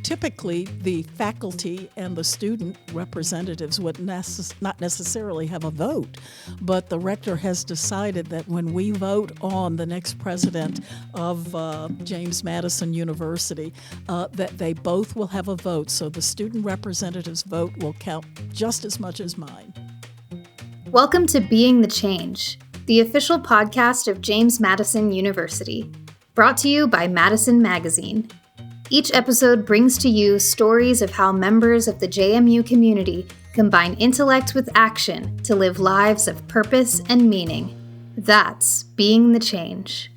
typically the faculty and the student representatives would not necessarily have a vote, but the rector has decided that when we vote on the next president of James Madison University, that they both will have a vote. So the student representative's vote will count just as much as mine. Welcome to Being the Change, the official podcast of James Madison University, brought to you by Madison Magazine. Each episode brings to you stories of how members of the JMU community combine intellect with action to live lives of purpose and meaning. That's Being the Change.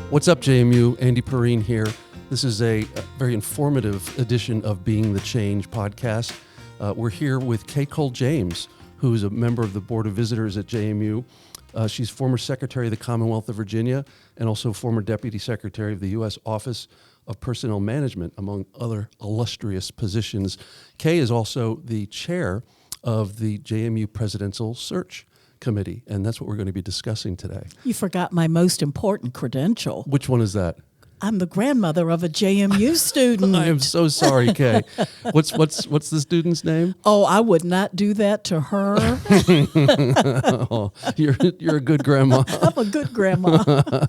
What's up, JMU? Andy Perrine here. This is a very informative edition of Being the Change podcast. We're here with Kay Cole James, who is a member of the Board of Visitors at JMU. She's former Secretary of the Commonwealth of Virginia and also former Deputy Secretary of the U.S. Office of Personnel Management, among other illustrious positions. Kay is also the chair of the JMU Presidential Search Committee, and that's what we're going to be discussing today. You forgot my most important credential. Which one is that? I'm the grandmother of a JMU student. I am so sorry, Kay. What's the student's name? Oh, I would not do that to her. Oh, you're a good grandma. I'm a good grandma.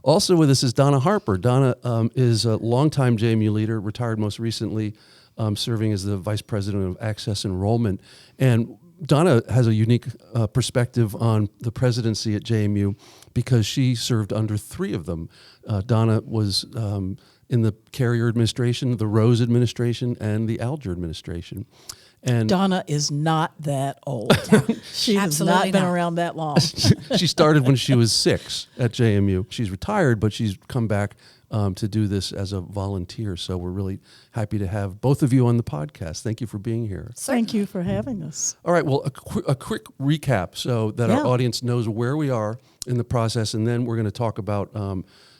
Also with us is Donna Harper. Donna is a longtime JMU leader, retired most recently, serving as the Vice President of Access Enrollment. And Donna has a unique perspective on the presidency at JMU because she served under three of them. Donna was in the Carrier administration, the Rose administration, and the Alger administration. And Donna is not that old. She has not been around that long. She started when she was 6 at JMU. She's retired, but she's come back to do this as a volunteer. So we're really happy to have both of you on the podcast. Thank you for being here. Thank you for having us. All right, well, a quick recap so that our audience knows where we are in the process, and then we're going to talk about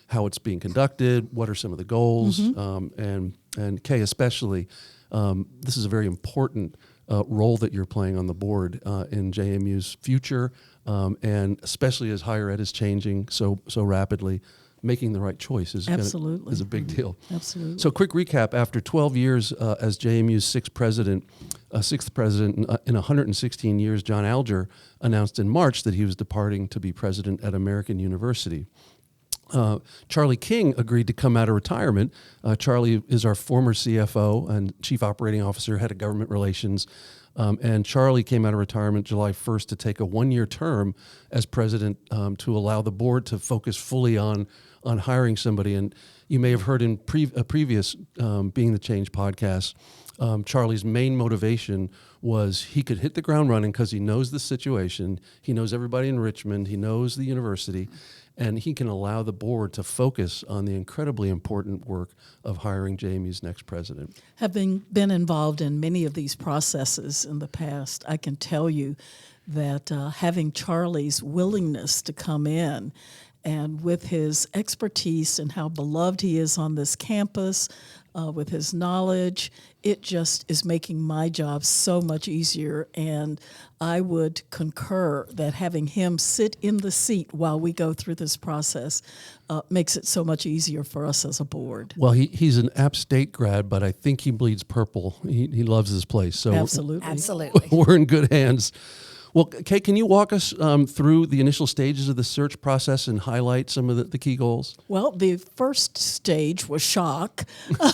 how it's being conducted, what are some of the goals, and Kay especially. This is a very important role that you're playing on the board in JMU's future, and especially as higher ed is changing so rapidly. Making the right choice is a big deal. Absolutely. So quick recap, after 12 years as JMU's sixth president in 116 years, John Alger announced in March that he was departing to be president at American University. Charlie King agreed to come out of retirement. Charlie is our former CFO and Chief Operating Officer, Head of Government Relations. And Charlie came out of retirement July 1st to take a one-year term as president to allow the board to focus fully on hiring somebody. And you may have heard in a previous Being the Change podcast, Charlie's main motivation was he could hit the ground running because he knows the situation, he knows everybody in Richmond, he knows the university, and he can allow the board to focus on the incredibly important work of hiring JMU's next president. Having been involved in many of these processes in the past, I can tell you that having Charlie's willingness to come in and with his expertise and how beloved he is on this campus, with his knowledge, it just is making my job so much easier. And I would concur that having him sit in the seat while we go through this process makes it so much easier for us as a board. Well, he's an App State grad, but I think he bleeds purple. He loves this place. So Absolutely. We're in good hands. Well, Kay, can you walk us through the initial stages of the search process and highlight some of the key goals? Well, the first stage was shock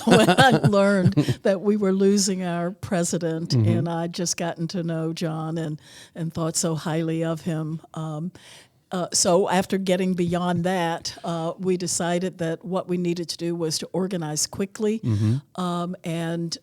when I learned that we were losing our president, and I'd just gotten to know John and thought so highly of him. So after getting beyond that, we decided that what we needed to do was to organize quickly, and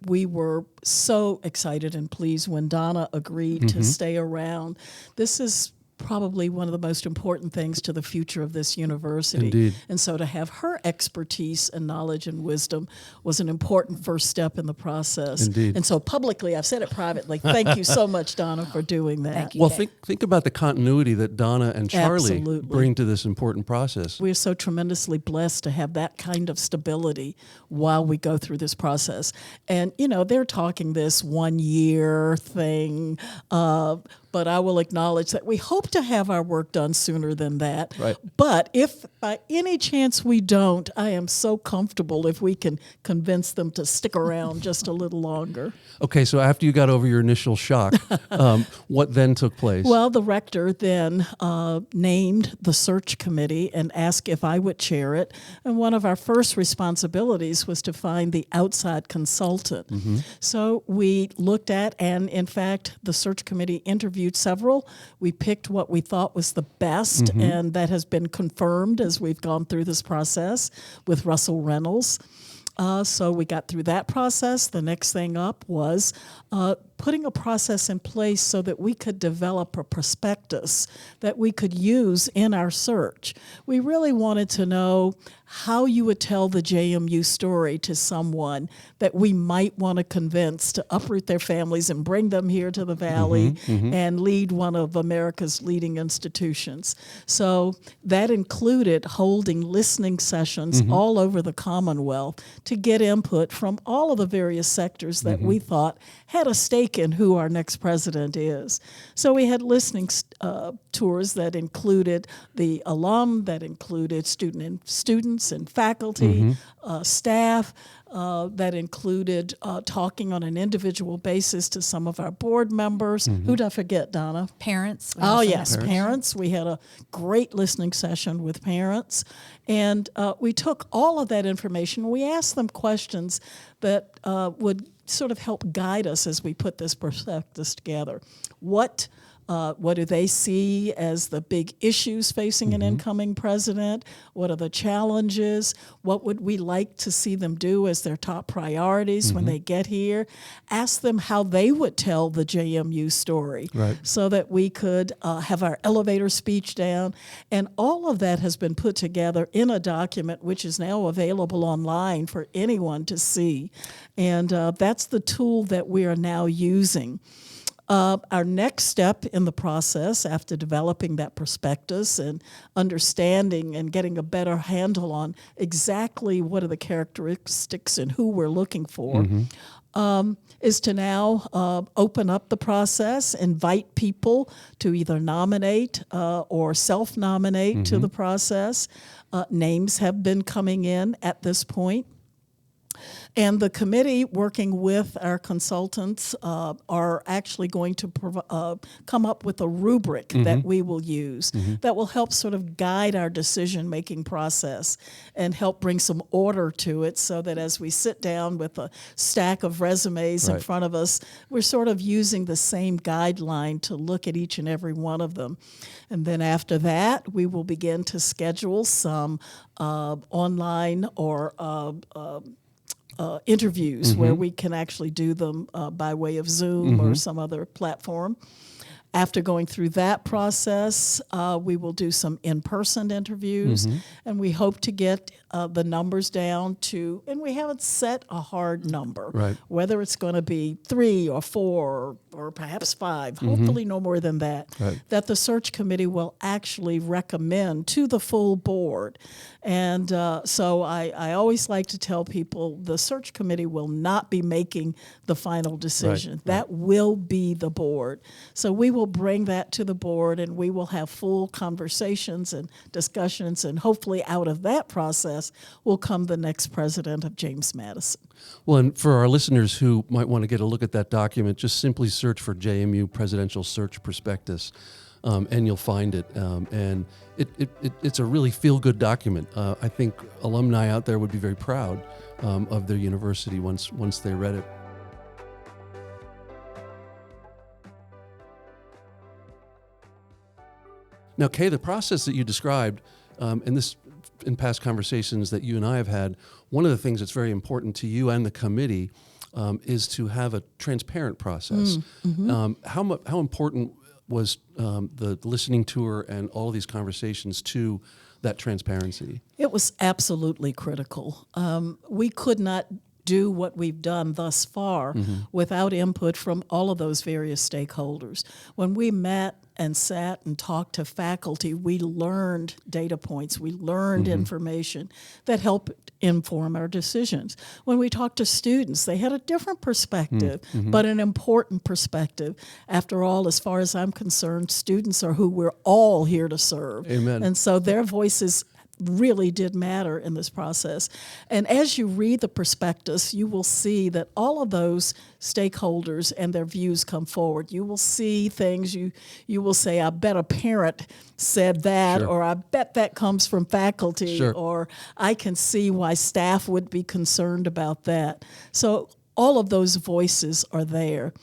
we were so excited and pleased when Donna agreed to stay around. This is probably one of the most important things to the future of this university. Indeed. And so to have her expertise and knowledge and wisdom was an important first step in the process. Indeed. And so publicly, I've said it privately, thank you so much, Donna, for doing that. Thank you. Well, think about the continuity that Donna and Charlie Absolutely. bring to this important process. We're so tremendously blessed to have that kind of stability while we go through this process. And, they're talking this 1 year thing, but I will acknowledge that we hope to have our work done sooner than that. Right. But if by any chance we don't, I am so comfortable if we can convince them to stick around just a little longer. Okay, so after you got over your initial shock, what then took place? Well, the rector then named the search committee and asked if I would chair it. And one of our first responsibilities was to find the outside consultant. Mm-hmm. So we looked at, and in fact, the search committee interviewed several. We picked what we thought was the best, Mm-hmm. and that has been confirmed as we've gone through this process with Russell Reynolds. So we got through that process. The next thing up was putting a process in place so that we could develop a prospectus that we could use in our search. We really wanted to know how you would tell the JMU story to someone that we might want to convince to uproot their families and bring them here to the Valley and lead one of America's leading institutions. So that included holding listening sessions all over the Commonwealth to get input from all of the various sectors that we thought had a stake in who our next president is. So we had listening tours that included the alum, that included students and faculty, staff, that included talking on an individual basis to some of our board members. Who'd I forget, Donna? Parents. Oh, yes, parents. We had a great listening session with parents. And we took all of that information. We asked them questions that would sort of help guide us as we put this prospectus together. What do they see as the big issues facing an incoming president? What are the challenges? What would we like to see them do as their top priorities when they get here? Ask them how they would tell the JMU story so that we could have our elevator speech down. And all of that has been put together in a document which is now available online for anyone to see. And that's the tool that we are now using. Our next step in the process, after developing that prospectus and understanding and getting a better handle on exactly what are the characteristics and who we're looking for, is to now open up the process, invite people to either nominate or self-nominate to the process. Names have been coming in at this point. And the committee, working with our consultants, are actually going to come up with a rubric that we will use that will help sort of guide our decision-making process and help bring some order to it so that as we sit down with a stack of resumes in front of us, we're sort of using the same guideline to look at each and every one of them. And then after that, we will begin to schedule some online or interviews where we can actually do them by way of Zoom or some other platform. After going through that process, we will do some in-person interviews, and we hope to get the numbers down to, and we haven't set a hard number, whether it's going to be 3 or 4 or perhaps 5, hopefully no more than that, that the search committee will actually recommend to the full board. And so I always like to tell people the search committee will not be making the final decision. That will be the board. So we will bring that to the board, and we will have full conversations and discussions, and hopefully out of that process will come the next president of James Madison. Well, and for our listeners who might want to get a look at that document, just simply search for JMU Presidential Search Prospectus, and you'll find it. And it's a really feel-good document. I think alumni out there would be very proud of their university once they read it. Now, Kay, the process that you described, in past conversations that you and I have had, one of the things that's very important to you and the committee is to have a transparent process. How important was the listening tour and all of these conversations to that transparency? It was absolutely critical. We could not do what we've done thus far without input from all of those various stakeholders. When we met and sat and talked to faculty, we learned data points, we learned information that helped inform our decisions. When we talked to students, they had a different perspective, but an important perspective. After all, as far as I'm concerned, students are who we're all here to serve. Amen. And so their voices really did matter in this process. And as you read the prospectus, you will see that all of those stakeholders and their views come forward. You will see things, you will say, I bet a parent said that, Sure. or I bet that comes from faculty, Sure. or I can see why staff would be concerned about that. So all of those voices are there.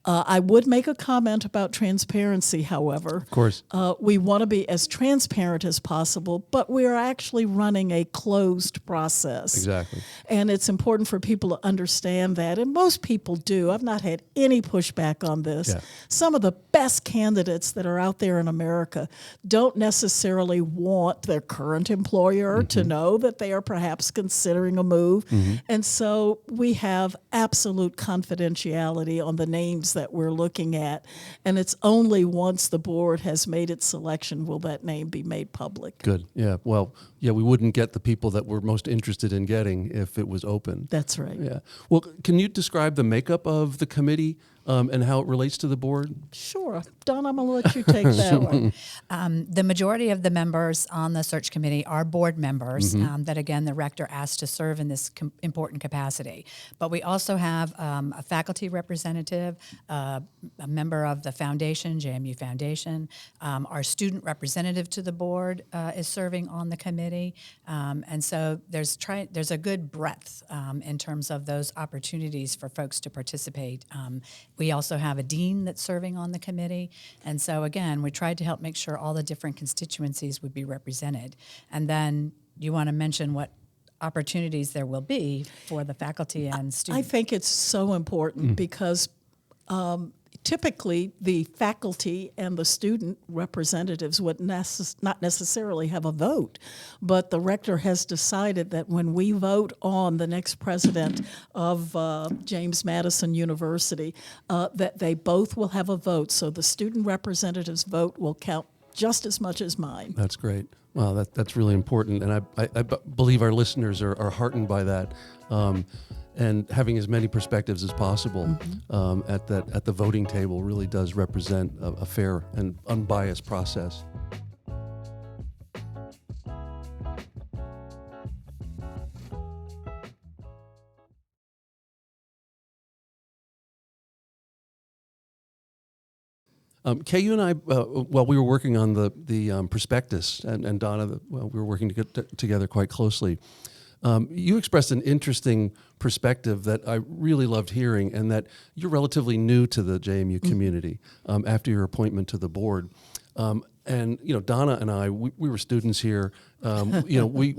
I would make a comment about transparency, however. Of course. We want to be as transparent as possible, but we are actually running a closed process. Exactly. And it's important for people to understand that, and most people do. I've not had any pushback on this. Yeah. Some of the best candidates that are out there in America don't necessarily want their current employer to know that they are perhaps considering a move. And so we have absolute confidentiality on the names that we're looking at, and it's only once the board has made its selection will that name be made public. Good. Yeah. Well, yeah, we wouldn't get the people that we're most interested in getting if it was open. That's right. Yeah. Well, can you describe the makeup of the committee and how it relates to the board? Sure. Don, I'm going to let you take that one. The majority of the members on the search committee are board members that, again, the rector asked to serve in this important capacity. But we also have a faculty representative, a member of the foundation, JMU Foundation. Our student representative to the board is serving on the committee. And so there's a good breadth in terms of those opportunities for folks to participate. We also have a dean that's serving on the committee. And so, again, we tried to help make sure all the different constituencies would be represented. And then you want to mention what opportunities there will be for the faculty and students. I think it's so important because typically the faculty and the student representatives would not necessarily have a vote, but the rector has decided that when we vote on the next president of James Madison University, that they both will have a vote. So the student representative's vote will count just as much as mine. That's great. Wow, that's really important, and I believe our listeners are heartened by that, and having as many perspectives as possible at the voting table really does represent a fair and unbiased process. Kay, you and I, while we were working on the prospectus, and Donna, we were working together quite closely, you expressed an interesting perspective that I really loved hearing, and that you're relatively new to the JMU community after your appointment to the board. And Donna and I, we were students here. We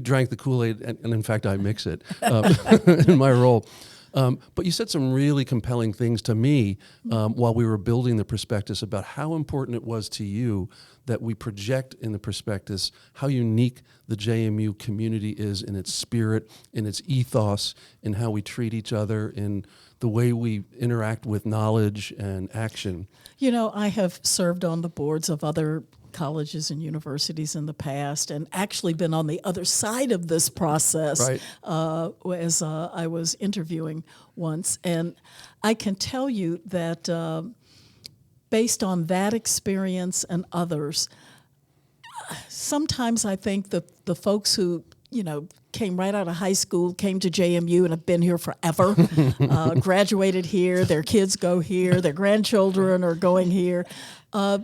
drank the Kool-Aid, and in fact, I mix it in my role. But you said some really compelling things to me while we were building the prospectus about how important it was to you that we project in the prospectus how unique the JMU community is in its spirit, in its ethos, in how we treat each other, in the way we interact with knowledge and action. I have served on the boards of other colleges and universities in the past, and actually been on the other side of this process, Right. As I was interviewing once. And I can tell you that based on that experience and others, sometimes I think the folks who came right out of high school, came to JMU and have been here forever, graduated here, their kids go here, their grandchildren are going here,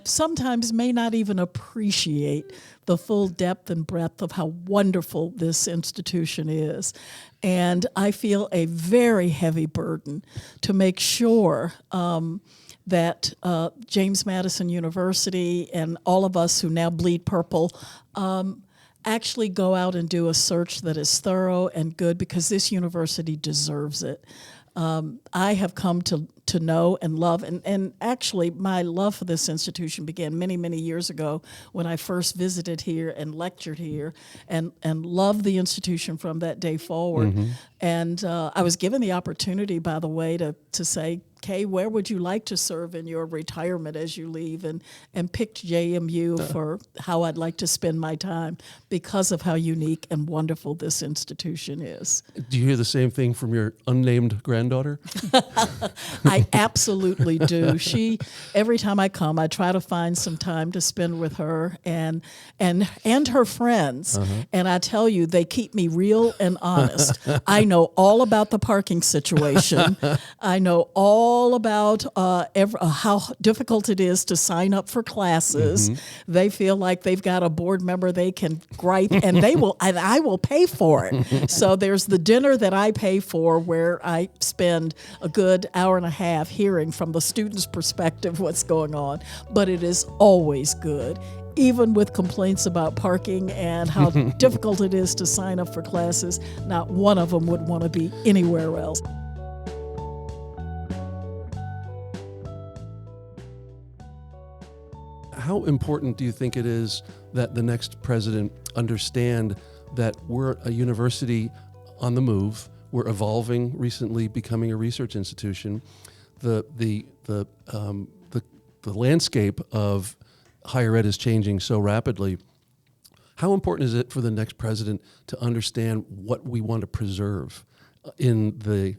sometimes may not even appreciate the full depth and breadth of how wonderful this institution is. And I feel a very heavy burden to make sure that James Madison University and all of us who now bleed purple actually go out and do a search that is thorough and good, because this university deserves it. I have come to to know and love. And actually, my love for this institution began many, many years ago when I first visited here and lectured here, and loved the institution from that day forward. And I was given the opportunity, by the way, to say, Kay, where would you like to serve in your retirement as you leave? And picked JMU for how I'd like to spend my time because of how unique and wonderful this institution is. Do you hear the same thing from your unnamed granddaughter? I absolutely do. Every time I come, I try to find some time to spend with her and her friends. And I tell you, they keep me real and honest. I know all about the parking situation. I know all about how difficult it is to sign up for classes. They feel like they've got a board member they can gripe, and I will pay for it. So there's the dinner that I pay for, where I spend a good hour and a half hearing from the student's perspective what's going on. But it is always good, even with complaints about parking and how difficult it is to sign up for classes. Not one of them would want to be anywhere else. How important do you think it is that the next president understand that we're a university on the move, we're evolving, recently becoming a research institution, the landscape of higher ed is changing so rapidly? How important is it for the next president to understand what we want to preserve in the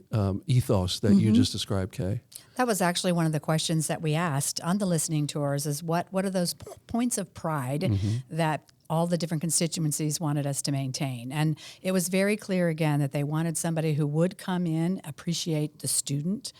ethos that you just described, Kay? That was actually one of the questions that we asked on the listening tours, is what are those points of pride that all the different constituencies wanted us to maintain. And it was very clear, again, that they wanted somebody who would come in, appreciate the student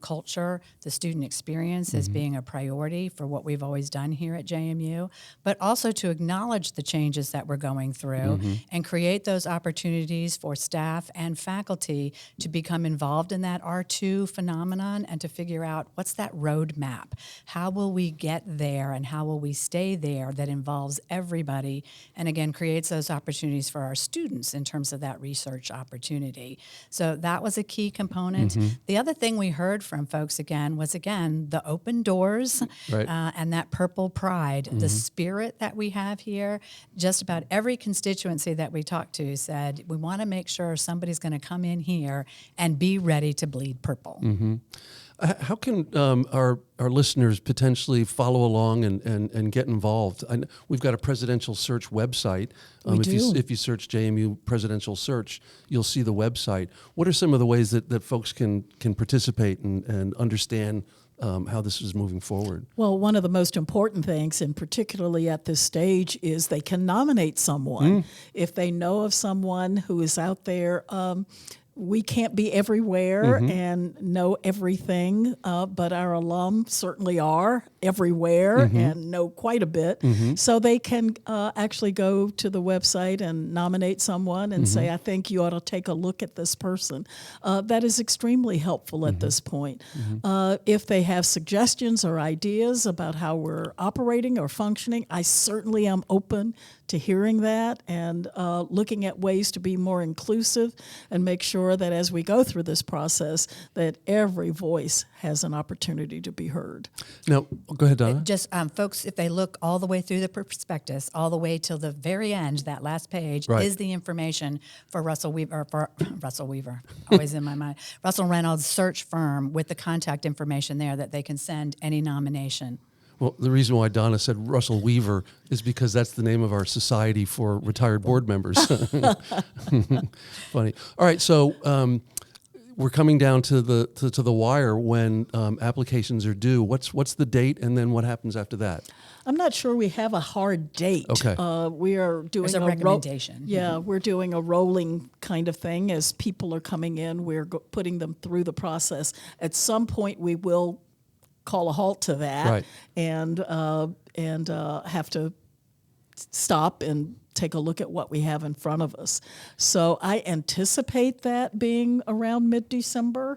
culture, the student experience as being a priority for what we've always done here at JMU, but also to acknowledge the changes that we're going through and create those opportunities for staff and faculty to become involved in that R2 phenomenon and to figure out what's that roadmap. How will we get there and how will we stay there that involves everybody, and again, creates those opportunities for our students in terms of that research opportunity. So that was a key component. The other thing we heard from folks was the open doors and that purple pride, the spirit that we have here. Just about every constituency that we talked to said, we want to make sure somebody's going to come in here and be ready to bleed purple. How can our listeners potentially follow along and get involved? We've got a presidential search website. If you search JMU presidential search, you'll see the website. What are some of the ways that folks can participate and understand how this is moving forward? Well, one of the most important things, and particularly at this stage, is they can nominate someone. If they know of someone who is out there, we can't be everywhere and know everything, but our alums certainly are everywhere and know quite a bit. So they can actually go to the website and nominate someone and say, I think you ought to take a look at this person. That is extremely helpful at this point. If they have suggestions or ideas about how we're operating or functioning, I certainly am open to hearing that and looking at ways to be more inclusive and make sure that as we go through this process, that every voice has an opportunity to be heard. Now, go ahead, Donna. Just folks, if they look all the way through the prospectus, all the way till the very end, that last page is the information for Russell Weaver, always in my mind, Russell Reynolds search firm, with the contact information there that they can send any nomination. Well, the reason why Donna said Russell Weaver is because that's the name of our society for retired board members. Funny. All right, so we're coming down to the wire when applications are due. What's the date, and then what happens after that? I'm not sure we have a hard date. Okay. We are doing a recommendation. We're doing a rolling kind of thing. As people are coming in, we're putting them through the process. At some point, we will call a halt to that and have to stop and take a look at what we have in front of us. So I anticipate that being around mid-December,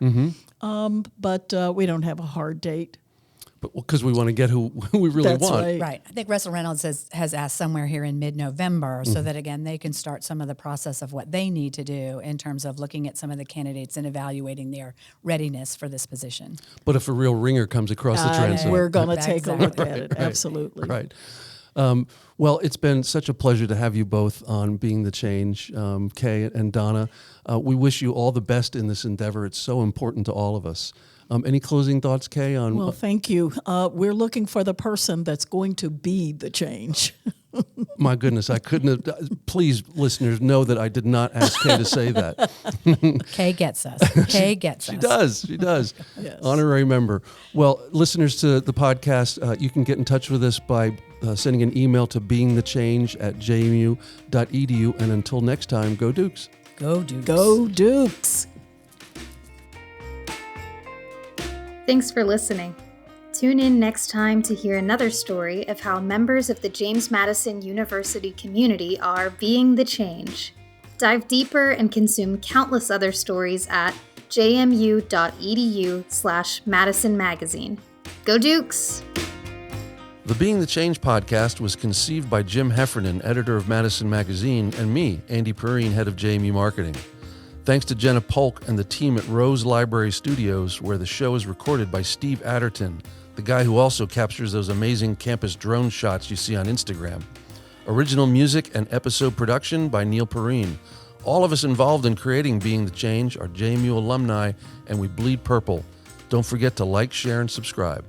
but we don't have a hard date. because we want to get who we really That's want. right. Right. I think Russell Reynolds has asked somewhere here in mid-November so that, again, they can start some of the process of what they need to do in terms of looking at some of the candidates and evaluating their readiness for this position. But if a real ringer comes across the transom, We're going to take a look Exactly. at it. Absolutely. right. Well, it's been such a pleasure to have you both on Being the Change, Kay and Donna. We wish you all the best in this endeavor. It's so important to all of us. Any closing thoughts, Kay? Well, thank you. We're looking for the person that's going to be the change. My goodness, I couldn't have. Please, listeners, know that I did not ask Kay to say that. Kay gets us. Kay gets us. She does. Yes. Honorary member. Well, listeners to the podcast, you can get in touch with us by sending an email to beingthechange@jmu.edu. And until next time, go Dukes. Go Dukes. Go Dukes. Thanks for listening. Tune in next time to hear another story of how members of the James Madison University community are being the change. Dive deeper and consume countless other stories at jmu.edu/Madison Magazine. Go Dukes! The Being the Change podcast was conceived by Jim Heffernan, editor of Madison Magazine, and me, Andy Perrine, head of JMU Marketing. Thanks to Jenna Polk and the team at Rose Library Studios, where the show is recorded by Steve Adderton, the guy who also captures those amazing campus drone shots you see on Instagram. Original music and episode production by Neil Perrine. All of us involved in creating Being the Change are JMU alumni, and we bleed purple. Don't forget to like, share, and subscribe.